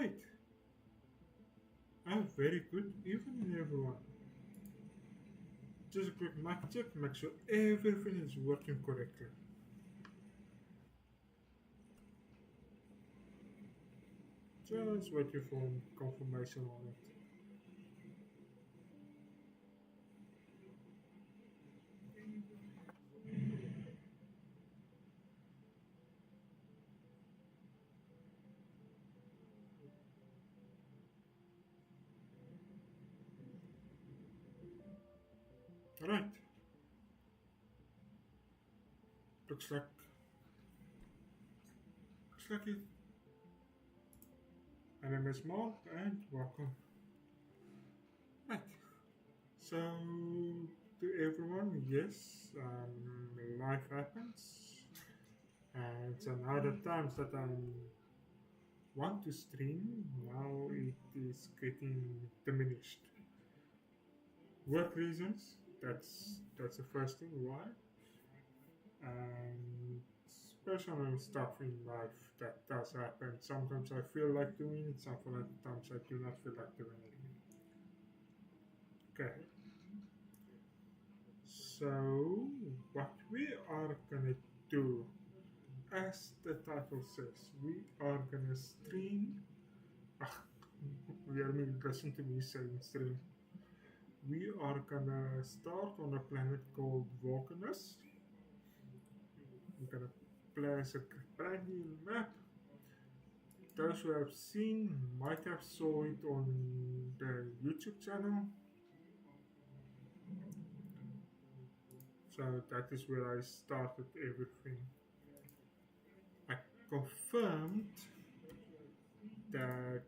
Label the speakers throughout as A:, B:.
A: Right. I'm very good evening, everyone. Just a quick mic check, make sure everything is working correctly. Just waiting for confirmation on it. Alright, looks like looks like it. My name is Mark and welcome. Right. So to everyone, yes, life happens, and so now the times that I want to stream, now it is getting diminished. Work reasons. That's the first thing. Why? And personal stuff in life that does happen. Sometimes I feel like doing it. Sometimes I do not feel like doing it. Okay. So what we are gonna do, as the title says, we are gonna stream. Ah, we are gonna listen to me saying stream. We are gonna start on a planet called Vulcanus. We're gonna place a brand new map. Those who have seen might have saw it on the YouTube channel. So that is where I started everything. I confirmed that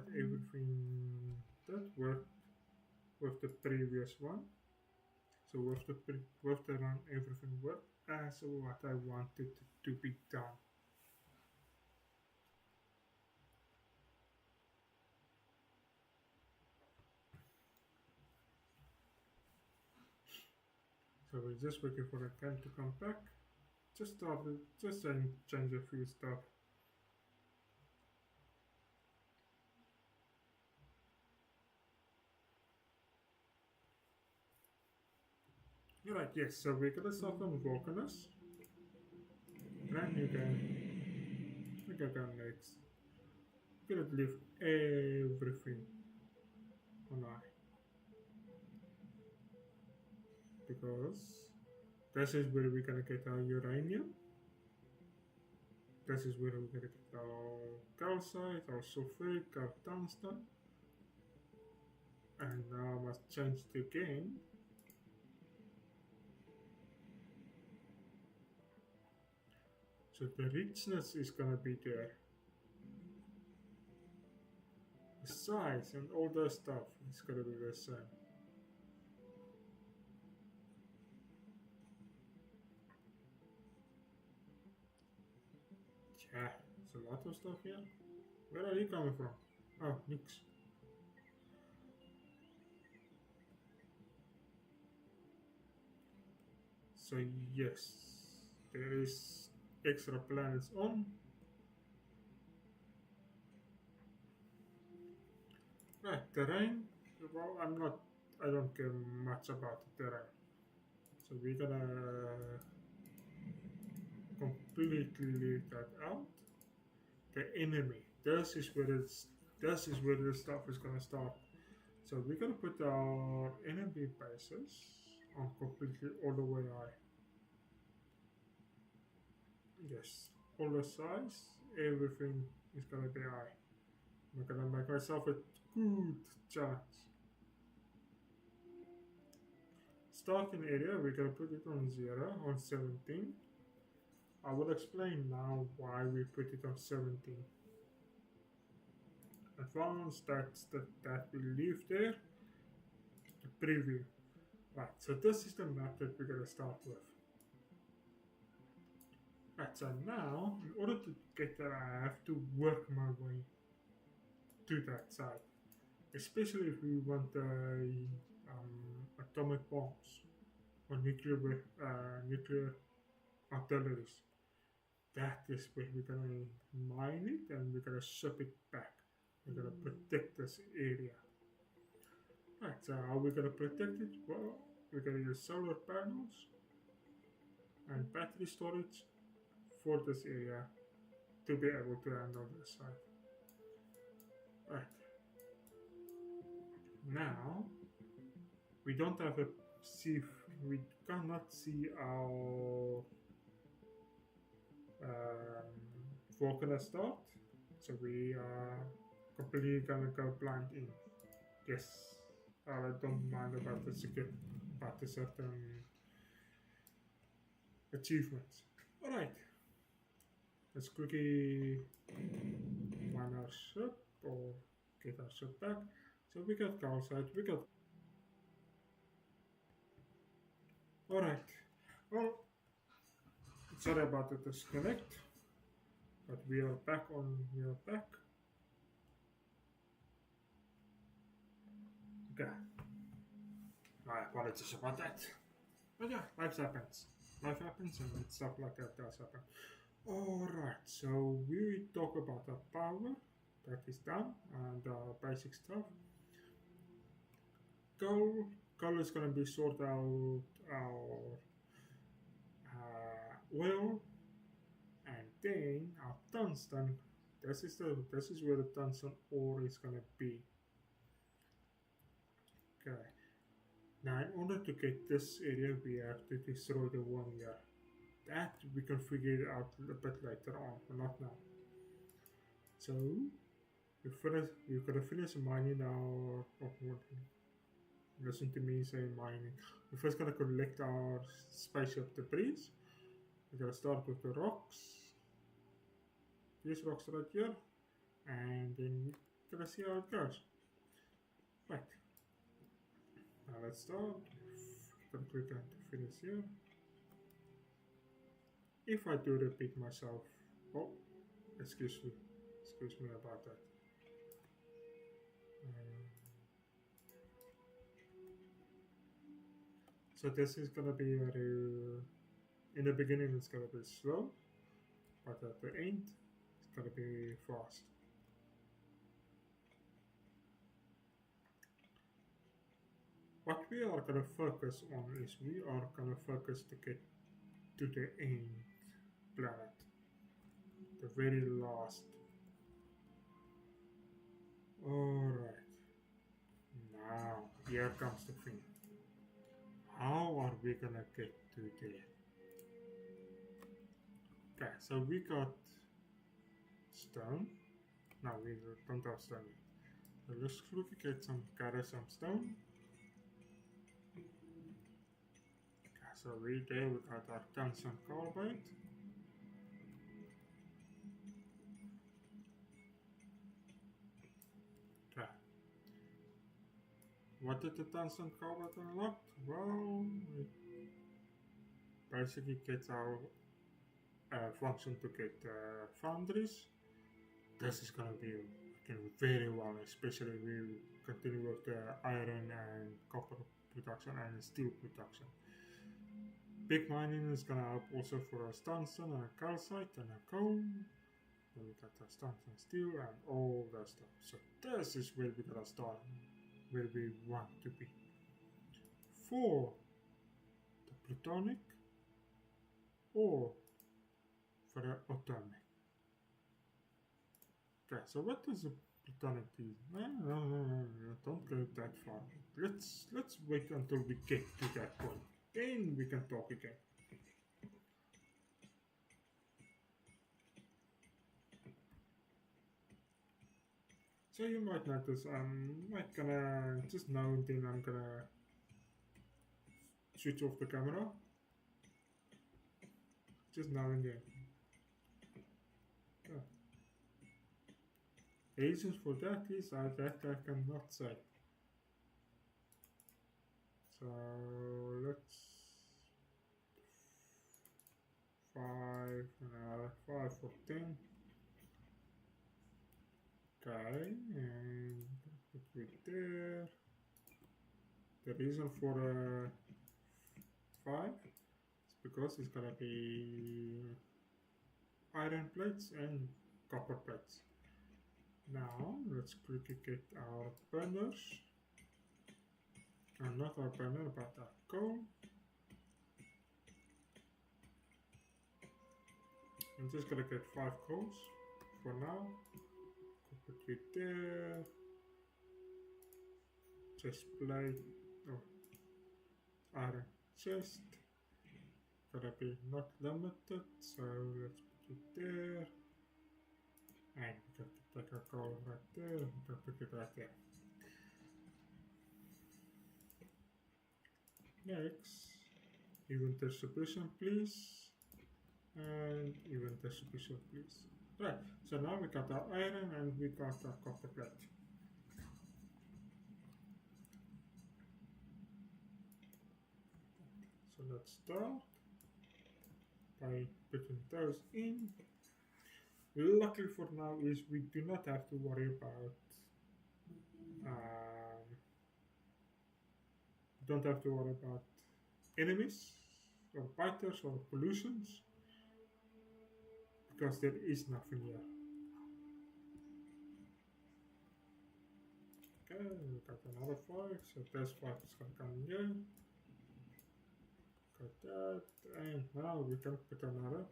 A: everything that worked with the previous one. So with the run, everything worked as what I wanted to be done. So we're just waiting for the time to come back. Just started, just change a few stuff. You're right, yes. So we're gonna start on Vulcanus. Brand new game. We're gonna go next. We're gonna leave everything on I. Because this is where we're gonna get our uranium. This is where we're gonna get our calcite, our sulfuric, our tungsten. And now I must change it again. So the richness is gonna be there. The size and all that stuff is gonna be the same. Yeah, it's a lot of stuff here. Where are you coming from? Oh, nix. So yes, there is extra planets on. Right, terrain. Well, I don't care much about the terrain. So we're gonna completely leave that out. The enemy. This is where the stuff is gonna start. So we're gonna put our enemy bases on completely all the way high. Yes, all the size, everything is gonna be high. I'm gonna make myself a good challenge. Starting area, we're gonna put it on 0, on 17. I will explain now why we put it on 17. Advanced, that we leave there. The preview. Right, so this is the map that we're gonna start with. Right, so now, in order to get there, I have to work my way to that side. Especially if we want the atomic bombs or nuclear artilleries. that is where we're gonna mine it and we're gonna ship it back. We're gonna protect this area. Right, so how are we gonna protect it? Well, we're gonna use solar panels and battery storage for this area to be able to handle this side. Right, now we don't have a see, we cannot see our Vulcanus start, so we are completely gonna go blind in. Yes, I don't mind about the certain achievements. Alright, let's quickly find our ship or get our ship back. So we got calcite, we got. Alright, well, sorry about the disconnect, but we are back. Okay, my apologies about that. But yeah, life happens. Life happens and stuff like that does happen. Alright, so we talk about the power that is done and basic stuff. Coal is gonna be sort out our oil, and then our tungsten. This is where the tungsten ore is gonna be. Okay. Now, in order to get this area, we have to destroy the one here. That we can figure it out a bit later on, but not now. So we're gonna finish mining our. Listen to me say mining. We're first gonna collect our spaceship debris. We're gonna start with the rocks. These rocks right here, and then we're gonna see how it goes. Right. Now let's start. Gonna click on to finish here. If I do repeat myself, oh, excuse me about that. So this is gonna be very. In the beginning, it's gonna be slow, but at the end, it's gonna be fast. What we are gonna focus on is we are gonna focus to get to the end planet, the very last. Alright, now here comes the thing. How are we gonna get to there? Okay, so we got stone. No, we don't have stone yet. So let's quickly gather some stone. Okay, so we got our tungsten carbide. Okay. What did the tungsten carbide unlock? Well, it basically gets our function to get foundries. This is gonna be very well, especially if we continue with the iron and copper production and steel production. Big mining is gonna help also for us tungsten and calcite and coal. Then we got the tungsten steel and all that stuff. So this is where we're gonna start, where we want to be. For the plutonic or for the atomic. Okay, so what does a plutonic do? No, don't go that far. Let's wait until we get to that point. Then we can talk again. So you might notice I'm like gonna just now and then I'm gonna switch off the camera. Just now and then. Yeah. Reasons for that is that I cannot say. So let's 5 for 10. Okay, and put it there. The reason for 5 is because it's gonna be iron plates and copper plates. Now let's quickly get our burners, and not our burner but our coal. I'm just gonna get 5 coals for now. Put it there. Chest plate, oh, iron chest. Gotta be not limited, so let's put it there. And we got to take our coal right there, we can put it right there. Next, event distribution please. And event distribution please. Right, so now we got our iron and we got our copper plate. So let's start by putting those in. Luckily for now is we do not have to worry about don't have to worry about enemies or biters or pollutions because there is nothing here. Okay, we got another 5, so this 5 is gonna come in here. Got that, and now we can put another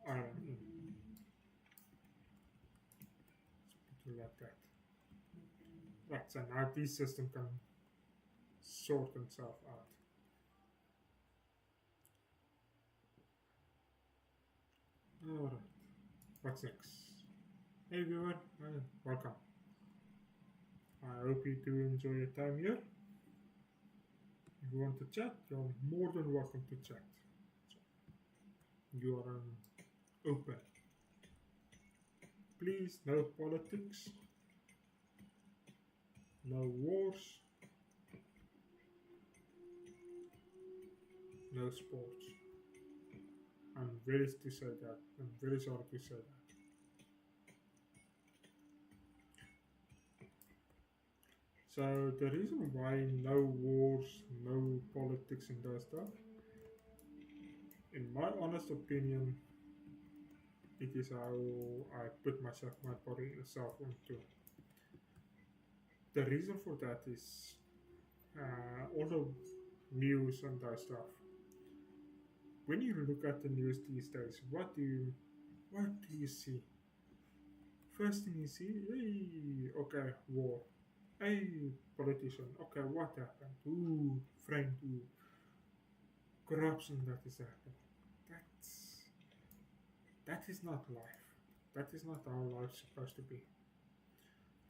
A: iron in. Let's put it like that. Right, so now this system can sort itself out. Alright, what's next? Hey viewer, welcome. I hope you do enjoy your time here. If you want to chat, you're more than welcome to chat. You are open. Please, no politics, no wars, no sports. I'm very to say that. I'm very sorry to say that. So the reason why no wars, no politics and that stuff, in my honest opinion, it is how I put my body itself into. The reason for that is all the news and that stuff. When you look at the news these days, what do you see? First thing you see, hey, okay, war. Hey, politician, okay, what happened? Ooh, friend, ooh, corruption that is happening. That is not life. That is not how life's supposed to be.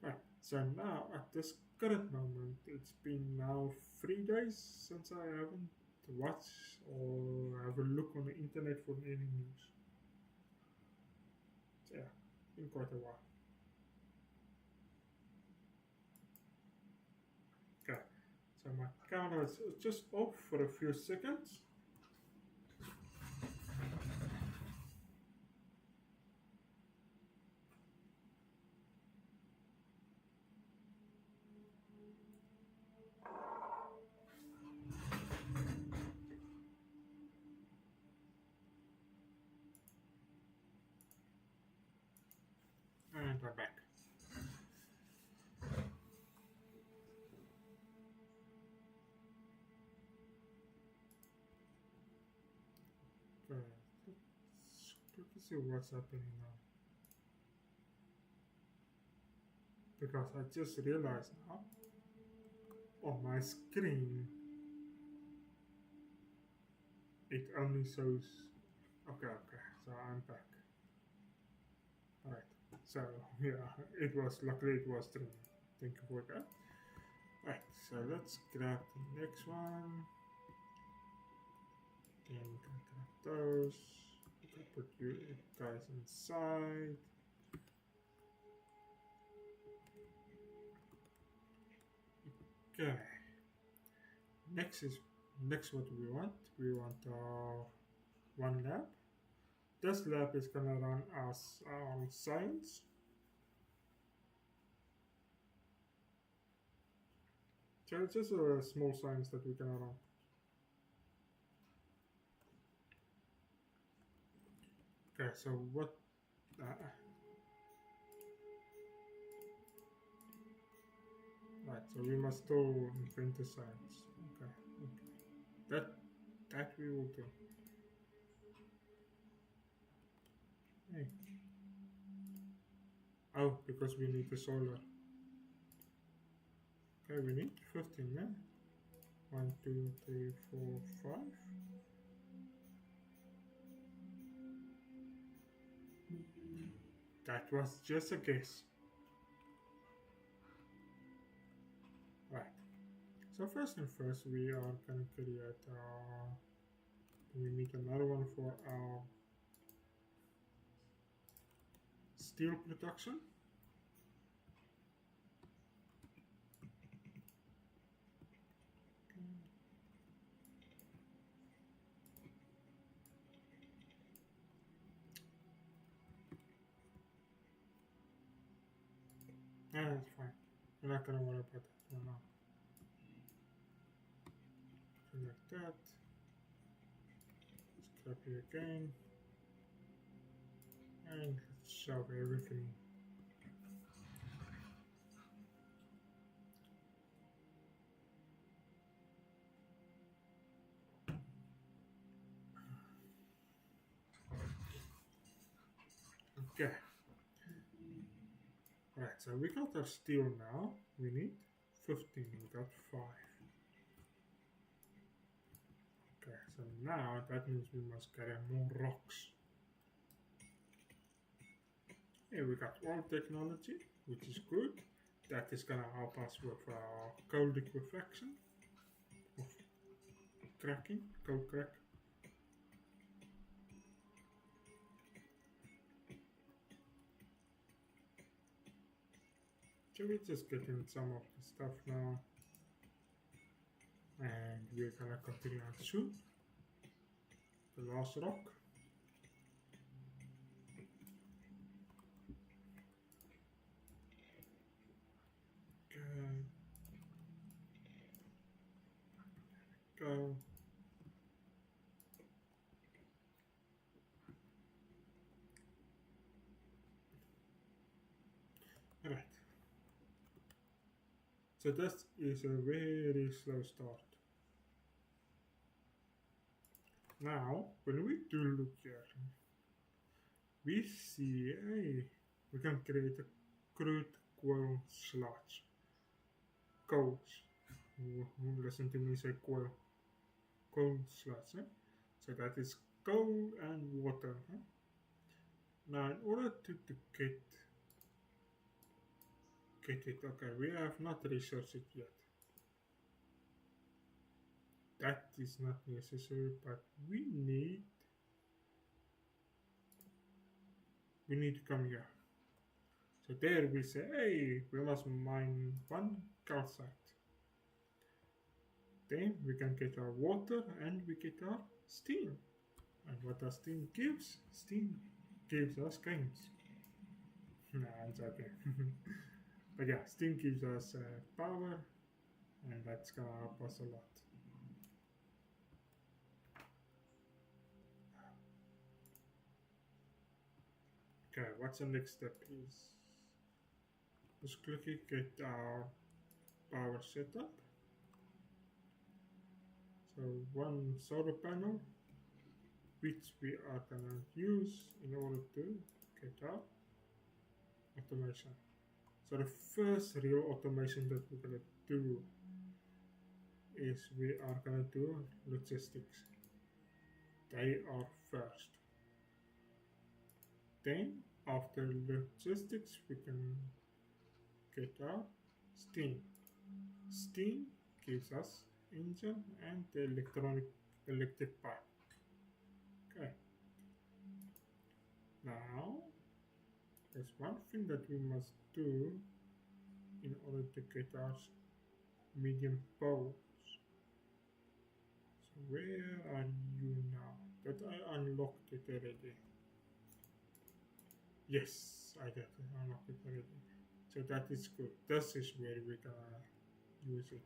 A: Right, so now at this current moment, it's been now 3 days since I haven't watched or have a look on the internet for any news. So yeah, been quite a while. Okay, so my camera is just off for a few seconds. And we're back. Okay, let's see what's happening now. Because I just realized now on my screen it only shows. Okay, so I'm back. Alright, so yeah, luckily it was streaming. Thank you for that. Right, so let's grab the next one. And we can grab those. We can put you guys inside. Okay. Next what we want. We want our one lab. This lab is gonna run as science. So it's just a small science that we can run. Okay, so what? Uh, right, so we must store inventor science. Okay, okay. That we will do. Hey. Oh, because we need the solar. Okay, we need 15, yeah? 1, 2, 3, 4, 5. That was just a guess. Right. So first and first, we are gonna create. We need another one for our steel production. Yeah, that's fine. We're not gonna worry about that one now. Select that. Let's copy again. And let's shove everything. Okay. Right, so we got our steel now. We need 15. We got 5. Okay, so now that means we must carry more rocks. Here we got oil technology, which is good. That is gonna help us with coal liquefaction, of cracking, coal crack. So we're just getting some of the stuff now, and we're gonna continue on soon. The last rock. Okay. Go. Right. So this is a very slow start. Now, when we do look here, we see, hey, we can create a crude coal sludge. Coals. Listen to me say coal. Coal sludge. Eh? So that is coal and water. Eh? Now, in order to get it, okay, we have not researched it yet. That is not necessary, but we need to come here. So there we say, hey, we must mine one calcite. Then we can get our water and we get our steam. And what does steam gives? Steam gives us games. Nah, I'm joking. But yeah, steam gives us power, and that's gonna help us a lot. Okay, what's the next step is? Let's quickly get our power setup. So one solar panel, which we are gonna use in order to get our automation. So the first real automation that we're gonna do is we are gonna do logistics. They are first. Then after logistics we can get our steam. Steam gives us engine and the electric pipe. Okay. Now there's one thing that we must do in order to get our medium poles. So where are you now? That I unlocked it already. Yes, I got it. Unlocked it already. So that is good. This is where we're gonna use it.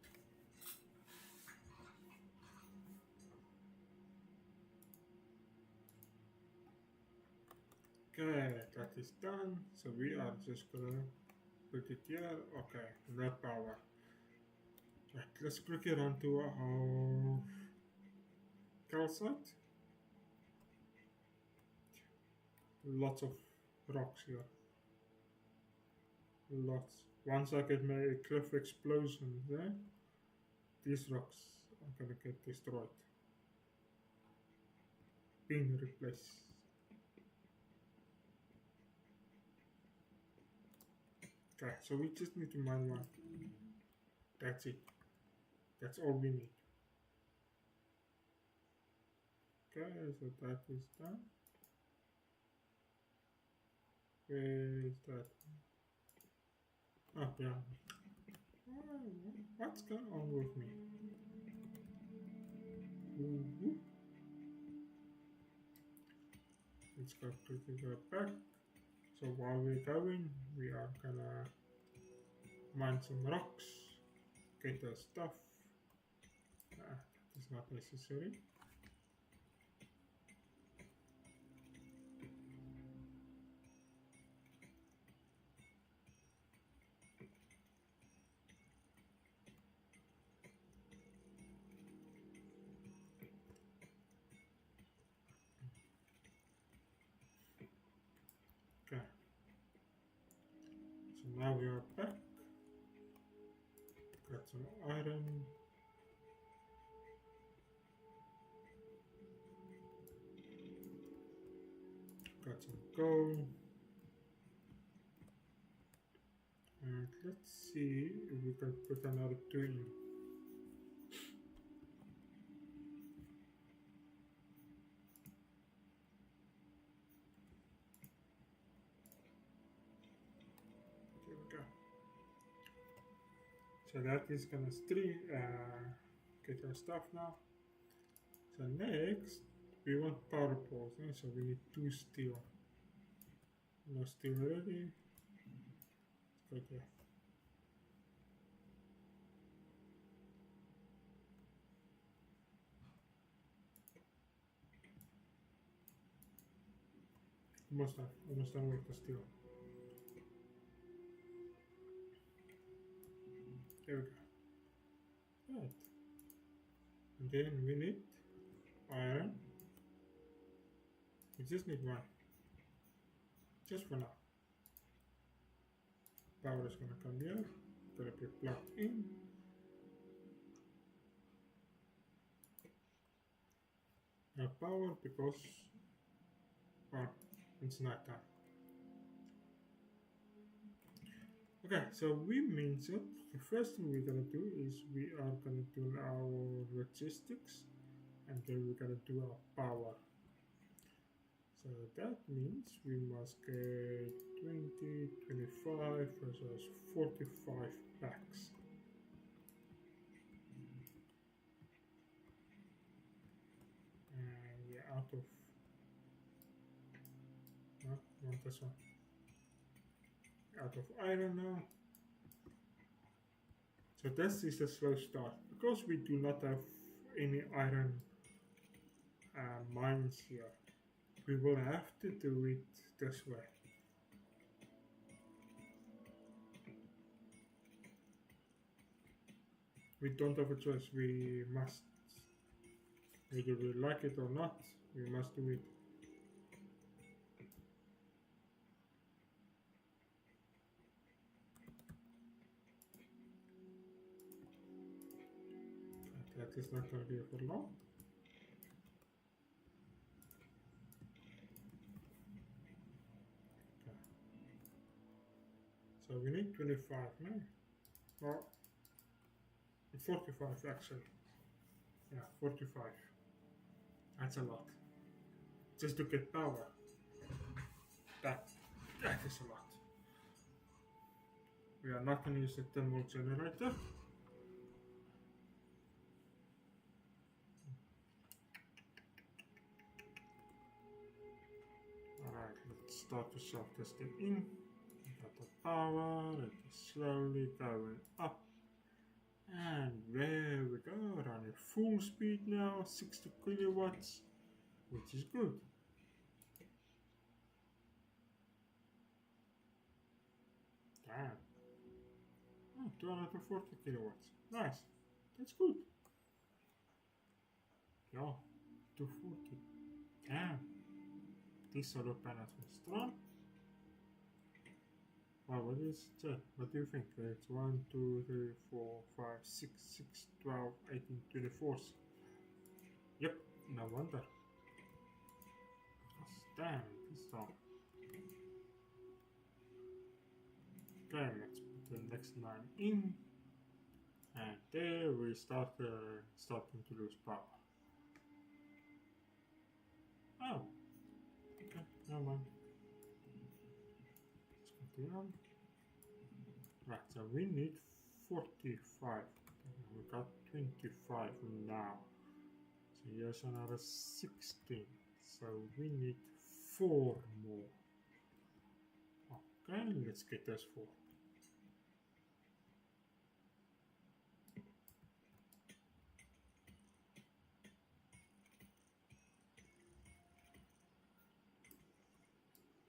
A: Okay, that is done. So we are just gonna put it here. Okay, no power. Right, let's quickly run to our calcite. Lots of rocks here. Lots. Once I get my cliff explosion there, these rocks are gonna get destroyed. Being replaced. Okay, so we just need to mine one. That's it. That's all we need. Okay, so that is done. Where is that? Oh, yeah. What's going on with me? Let's go quickly go back. So while we're going, we are gonna mine some rocks, get the stuff. That is not necessary. Okay. So now we are back. Got some iron. Got some gold. And let's see if we can put another two in. There we go. So that is gonna get our stuff now. So next, we want power poles, so we need 2 steel. No steel ready. Let's go there. Almost done with the steel. There we go. Right. And then we need iron. We just need one. Just for now. Power is gonna come here. Gonna be plugged in. Now power because it's night time. Okay, so we mentioned the first thing we're gonna do is we are gonna do our logistics and then we're gonna do our power. So that means we must get 20, 25 versus 45 packs. And yeah, out of want this one. Out of iron now. So this is a slow start because we do not have any iron mines here. We will have to do it this way. We don't have a choice. We must. Whether we like it or not, we must do it. That is not going to be for long. Okay. So we need 25 now. Well, 45 actually. Yeah, 45. That's a lot. Just to get power. That is a lot. We are not going to use the thermal generator. Alright, let's start the self-testing in. We got the power, it is slowly going up. And there we go, running full speed now, 60 kilowatts, which is good. Damn. Oh, 240 kilowatts. Nice. That's good. Yeah, 240. Damn. These solar panels are strong. Wow, what is that? What do you think? It's 1, 2, 3, 4, 5, 6, 6, 12, 18, 24. Yep, no wonder. Damn, it's strong. Okay, let's put the next line in. And there we start starting to lose power. Oh, okay, never mind. Let's continue on. Right, so we need 45. We got 25 now. So here's another 16. So we need 4 more. Okay, let's get those 4.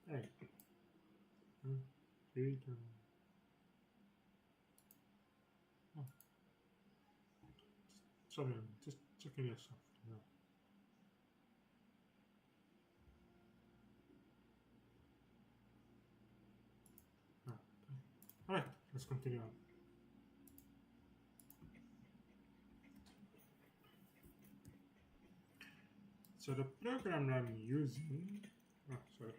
A: Hey. Read oh. Sorry, I'm just checking yourself. No. No. Okay. Alright, let's continue on. So the program I'm using, sorry,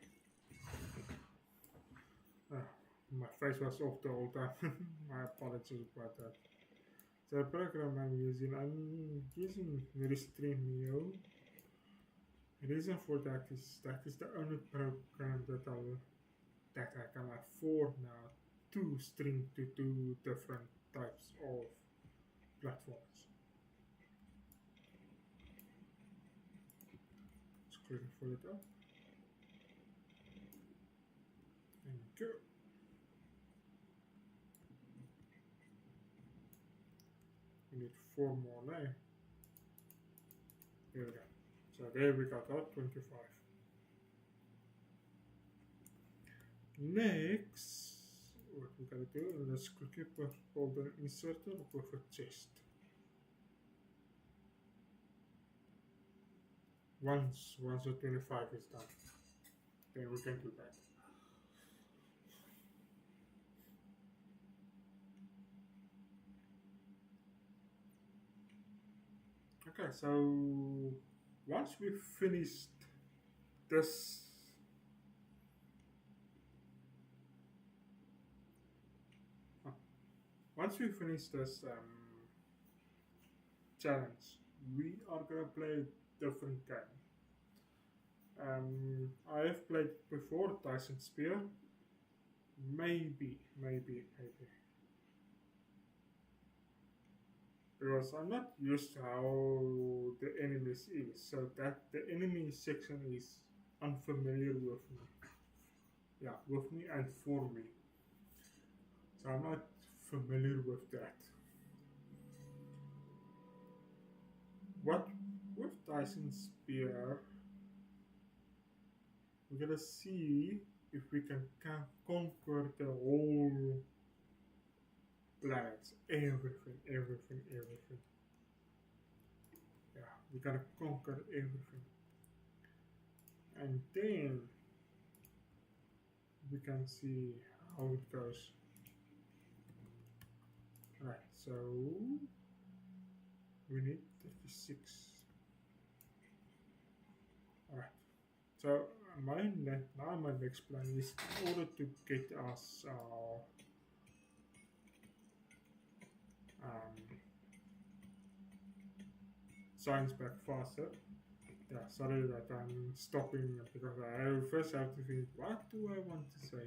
A: my face was off the whole time. My apologies about that. So the program I'm using Restreamio. The reason for that is the only program that I can afford now to stream to 2 different types of platforms. Let's quickly fill it up. Thank you. We need 4 more there. There we go. So there we got our 25. Next, what we gotta do, let's quickly hold an inserter with a chest. Once the 25 is done, then we can do that. Okay, so once we've finished this challenge, we are gonna play a different game. I have played before Tyson Spear. Maybe. Because I'm not used to how the enemies is, so that the enemy section is unfamiliar with me. Yeah, with me and for me. So I'm not familiar with that. What with Tyson Spear, we're gonna see if we can conquer the whole planet, everything. Yeah, we gotta conquer everything, and then we can see how it goes. Right, so we need 36. Alright, so my next plan is, in order to get us our science back faster. Yeah, sorry that I'm stopping because I first have to think, what do I want to say?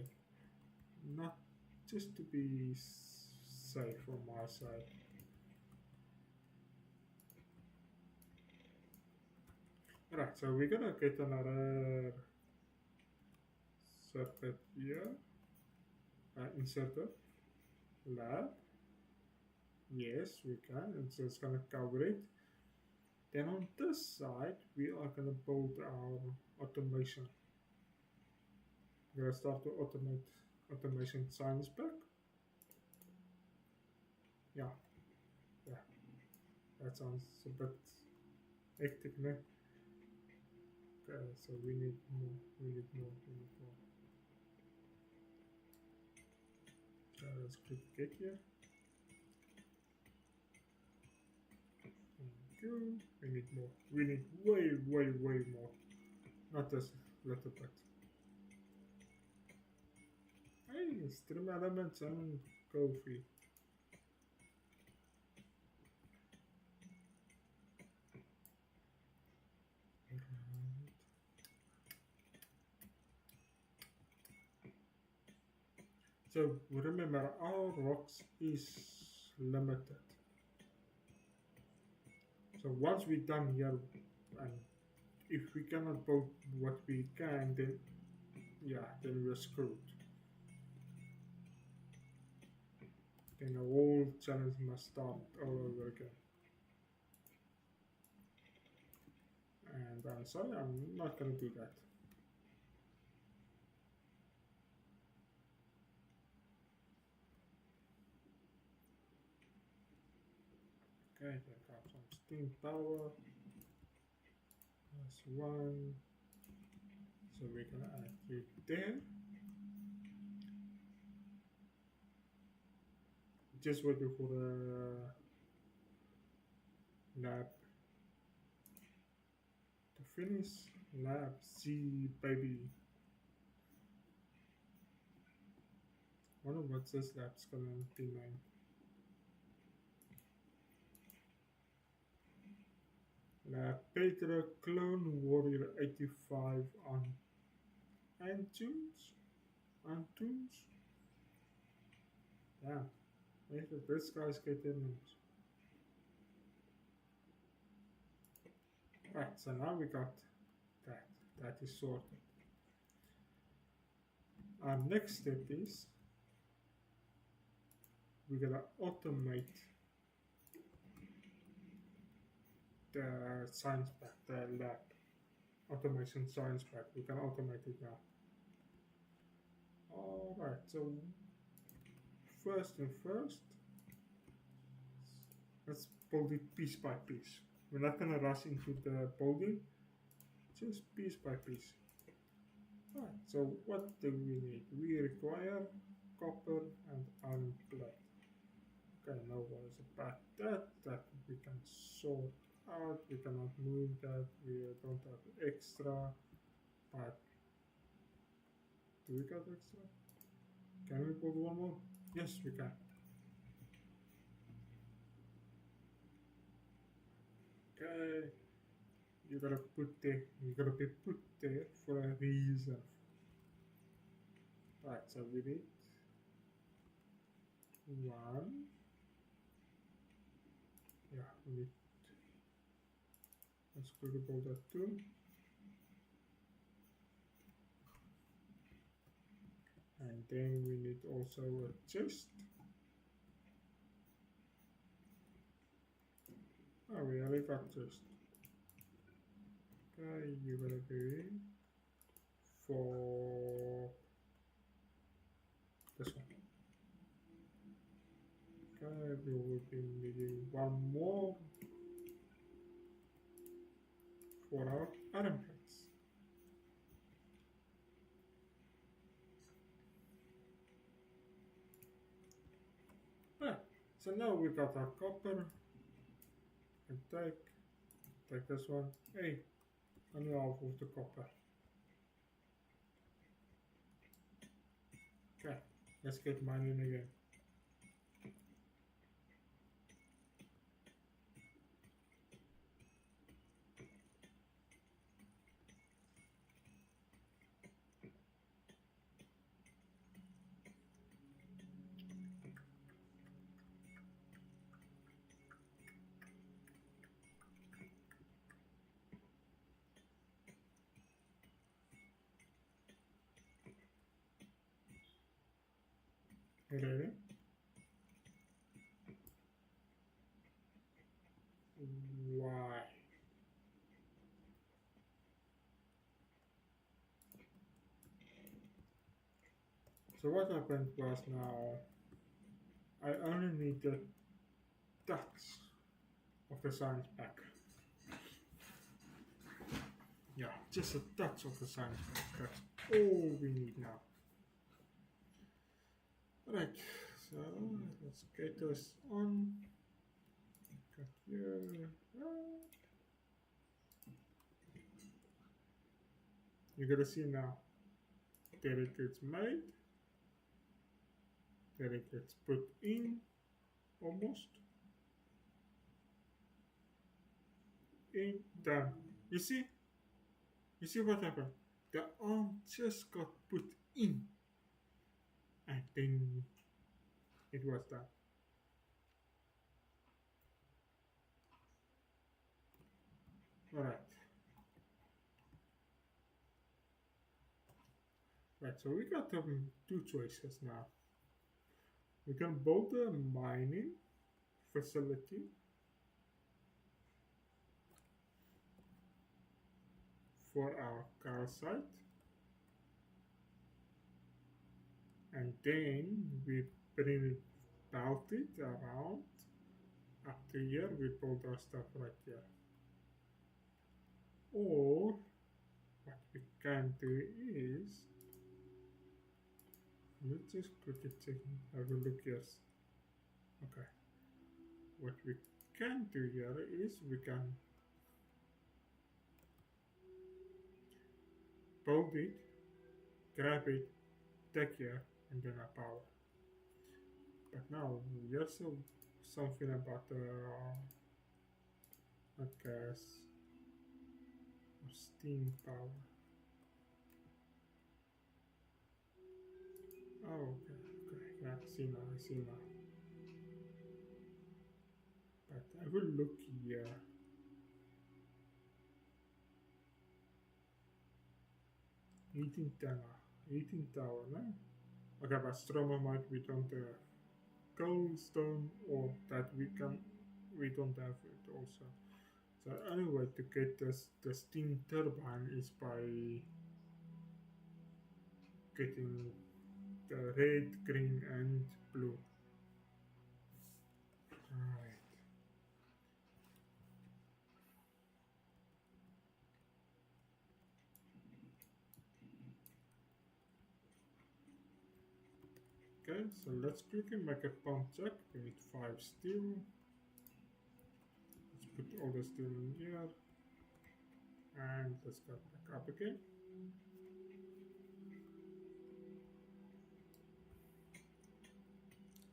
A: Not just to be safe on my side. Alright, so we're gonna get another circuit here. Inserter. Lab. Yes, we can. It's just gonna cover it. Then on this side, we are gonna build our automation. We're gonna start to automate automation science pack. Yeah, yeah, that sounds a bit hectic, no? Okay, so we need more, we need more, we need more. Let's click get here. Thank you. We need more. We need way, way, way more. Not just little bit. Hey, stream elements and coffee. So remember, our rocks is limited. So once we're done here, and if we cannot build what we can, then yeah, then we're screwed. Then the whole challenge must start all over again. And I'm sorry, I'm not gonna do that. Okay, then got some steam power. That's one. So we're gonna add you there. Just waiting for the lab to finish. Lab C, baby. Wonder what this lab's gonna be named. Lab Petra Clone Warrior 85 on Antunes. Antunes? Yeah, maybe this guy's getting names. Right, so now we got that. That is sorted. Our next step is we're gonna automate the science pack, the lab. Automation science pack. We can automate it now. Alright, so first and first, let's build it piece by piece. We're not gonna rush into the building, just piece by piece. Alright, so what do we need? We require copper and iron plate. Okay, no worries about that. That we can sort out. We cannot move that. We don't have extra. But do we got extra? Can we put one more? Yes, we can. Okay. You gotta put there. You gotta be put there for a reason. Right, so we need one. Yeah, we need. Let's quickly build that too. And then we need also a chest. Oh, we already got chest. Okay, you're gonna be for this one. Okay, we will be needing one more for our iron plates. Ah, so now we got our copper. And take this one. Hey, only half of the copper. Okay, let's get mining again. Ready? Why? So what happened was now I only needed touch of the science pack. Yeah, just a touch of the science pack. That's all we need now. Right, so let's get this on. Got here. You're gonna see now that it gets made, that it gets put in almost. In, done. You see? You see what happened? The arm just got put in and then it was done. Alright. Right, so we got two choices now. We can build a mining facility for our car site, and then we bring it, belt it around up to here. We build our stuff right here. Or what we can do is, let's just quickly check, have a look. Yes. Okay. What we can do here is we can build it, grab it, take here, and then a power. But now here's something about not gas or steam power. Oh, okay, yeah, I see now. But I will look here. Heating tower, no? Okay, but stronger might we don't have coalstone, or that we don't have it also. So the only way to get the steam turbine is by getting the red, green, and blue. Alright. Okay, so let's quickly make a pump check. We need 5 steel. Let's put all the steel in here. And let's go back up again.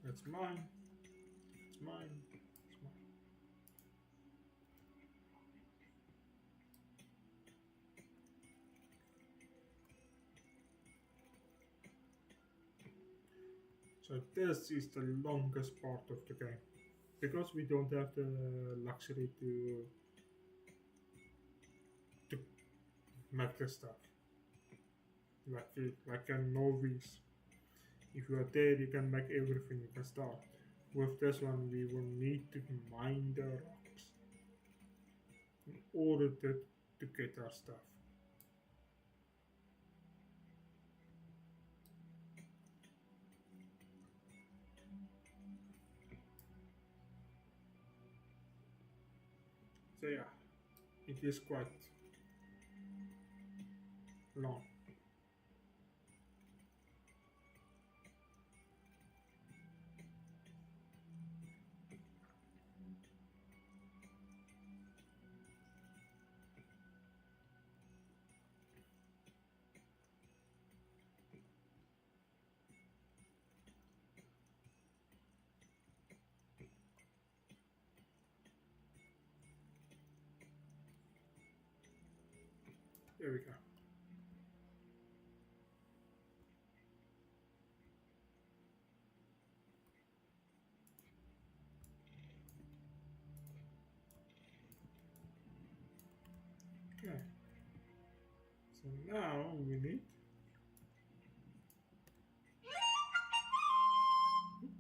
A: That's mine. It's mine. It's mine. So this is the longest part of the game, because we don't have the luxury to make the stuff like a novice. If you are there, you can make everything. You can start. With this one, we will need to mine the rocks in order to get our stuff. So yeah, it is quite long. There we go. Okay. So now we need. Oops.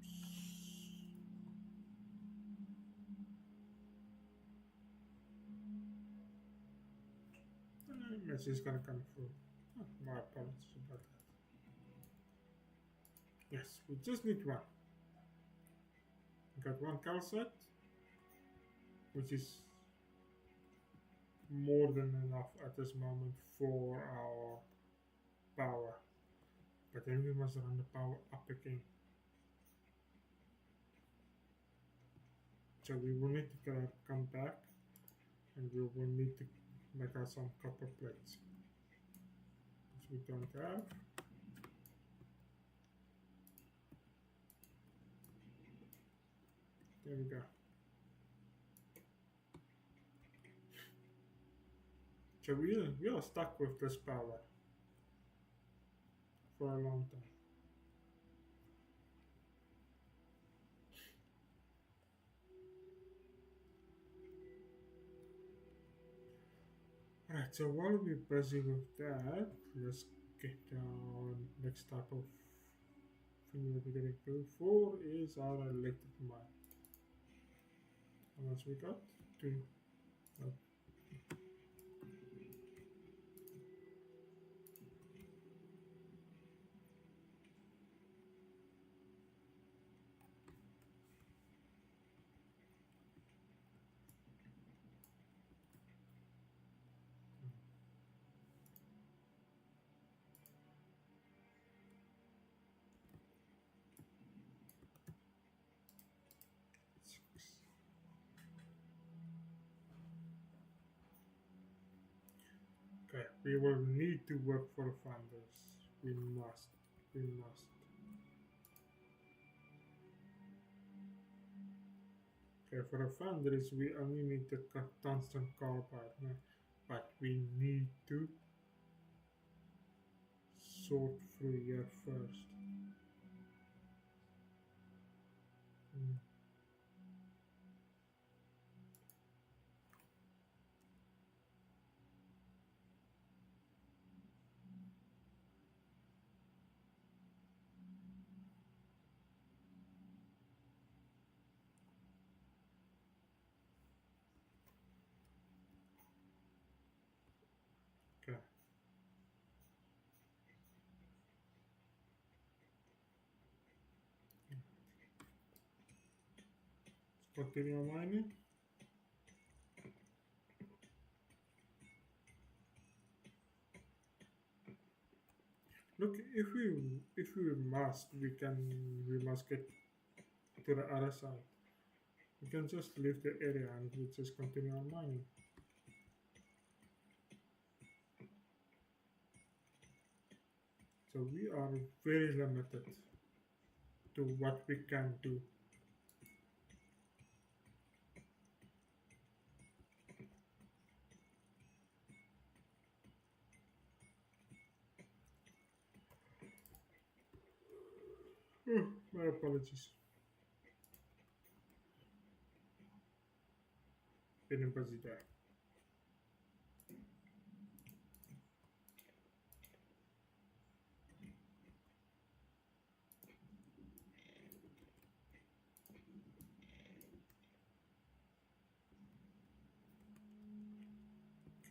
A: Message is gonna come through. Oh, my apologies about that. Yes, we just need one. We got one calcite. which is more than enough at this moment for our power. But then we must run the power up again. So we will need to come back and we will need to make us some copper plates, which we don't have. There we go. So we are stuck with this power for a long time. Right, so while we're busy with that, let's get our next type of thing that we're gonna go for is our electric mine. How much we got? Two. Oh. Six. Okay, we will need to work for the funders. We must. We must. Okay, for the foundries, we only need to cut tungsten carbide, no? But we need to sort through here first. Mm. Okay, let's continue mining. Look, if we must, we must get to the other side. We can just leave the area and we just continue on mining. So we are very limited to what we can do. Oh, my apologies. Been a busy day.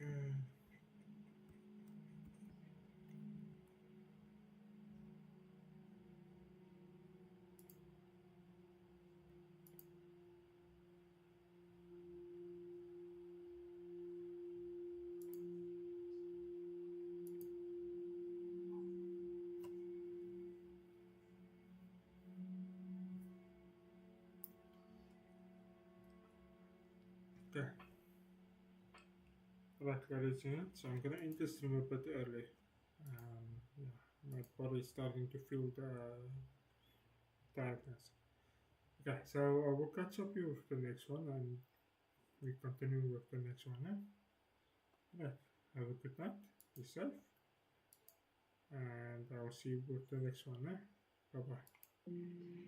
A: Okay. Okay. Right, ladies and gentlemen, so I'm gonna end this stream a bit early. Yeah, my body is starting to feel the tiredness. Okay, so I will catch up you with the next one and we continue with the next one. Right, have a good night, be safe, and I'll see you with the next one. Bye bye.